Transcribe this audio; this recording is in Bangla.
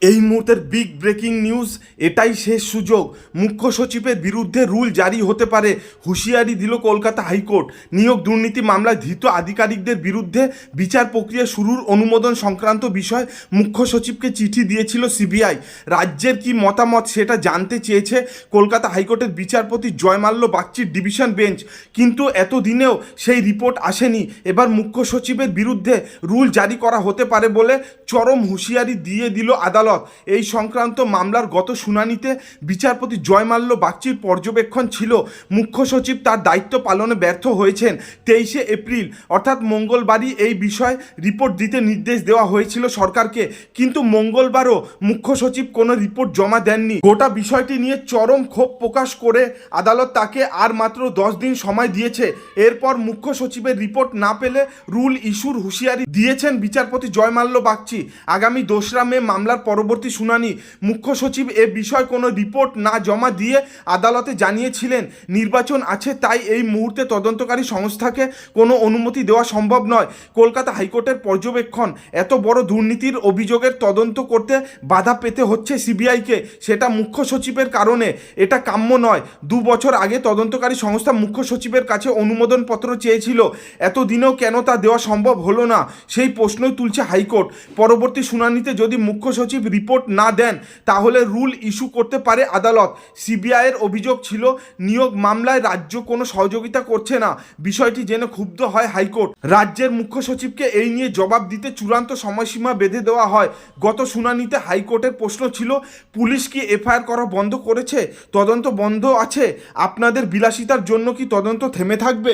এই মুহূর্তের বিগ ব্রেকিং নিউজ, এটাই শেষ সুযোগ। মুখ্য সচিবের বিরুদ্ধে রুল জারি হতে পারে, হুঁশিয়ারি দিল কলকাতা হাইকোর্ট। নিয়োগ দুর্নীতি মামলায় ধৃত আধিকারিকদের বিরুদ্ধে বিচার প্রক্রিয়া শুরুর অনুমোদন সংক্রান্ত বিষয় মুখ্য সচিবকে চিঠি দিয়েছিল সিবিআই। রাজ্যের কি মতামত সেটা জানতে চেয়েছে কলকাতা হাইকোর্টের বিচারপতি জয়মাল্য বাগচির ডিভিশন বেঞ্চ, কিন্তু এতদিনেও সেই রিপোর্ট আসেনি। এবার মুখ্য সচিবের বিরুদ্ধে রুল জারি করা হতে পারে বলে চরম হুঁশিয়ারি দিয়ে দিল আদালত। এই সংক্রান্ত মামলার গত শুনানিতে বিচারপতি জয়মাল্য বাগচির পর্যবেক্ষণ ছিল মুখ্য সচিব তার দায়িত্ব পালনে ব্যর্থ হয়েছেন। 23শে এপ্রিল অর্থাৎ মঙ্গলবারই এই বিষয়ে রিপোর্ট দিতে নির্দেশ দেওয়া হয়েছিল সরকারকে, কিন্তু মঙ্গলবারও মুখ্য সচিব কোনো রিপোর্ট জমা দেননি। গোটা বিষয়টি নিয়ে চরম ক্ষোভ প্রকাশ করে আদালত তাকে আর মাত্র 10 দিন সময় দিয়েছে। এরপর মুখ্য সচিবের রিপোর্ট না পেলে রুল ইস্যুর হুঁশিয়ারি দিয়েছেন বিচারপতি জয়মাল্য বাগচি। আগামী 2রা মে মামলার পরবর্তী শুনানি। মুখ্য সচিব এ বিষয়ে কোনো রিপোর্ট না জমা দিয়ে আদালতে জানিয়েছিলেন, নির্বাচন আছে, তাই এই মুহূর্তে তদন্তকারী সংস্থাকে কোনো অনুমতি দেওয়া সম্ভব নয়। কলকাতা হাইকোর্টের পর্যবেক্ষণ, এত বড় দুর্নীতির অভিযোগের তদন্ত করতে বাধা পেতে হচ্ছে সিবিআইকে, সেটা মুখ্য সচিবের কারণে। এটা কাম্য নয়। 2 বছর আগে তদন্তকারী সংস্থা মুখ্য সচিবের কাছে অনুমোদনপত্র চেয়েছিল, এতদিনেও কেন তা দেওয়া সম্ভব হলো না, সেই প্রশ্নই তুলছে হাইকোর্ট। পরবর্তী শুনানিতে যদি মুখ্য সচিব রিপোর্ট না দেন তাহলে রুল ইস্যু করতে পারে আদালত। সিবিআইয়ের অভিযোগ ছিল নিয়োগ মামলায় রাজ্য কোনো সহযোগিতা করছে না। বিষয়টি জেনে ক্ষুব্ধ হয় হাইকোর্ট। রাজ্যের মুখ্য সচিবকে এই নিয়ে জবাব দিতে চূড়ান্ত সময়সীমা বেঁধে দেওয়া হয়। গত শুনানিতে হাইকোর্টের প্রশ্ন ছিল, পুলিশ কি এফআইআর করা বন্ধ করেছে? তদন্ত বন্ধ আছে? আপনাদের বিলাসিতার জন্য কি তদন্ত থেমে থাকবে?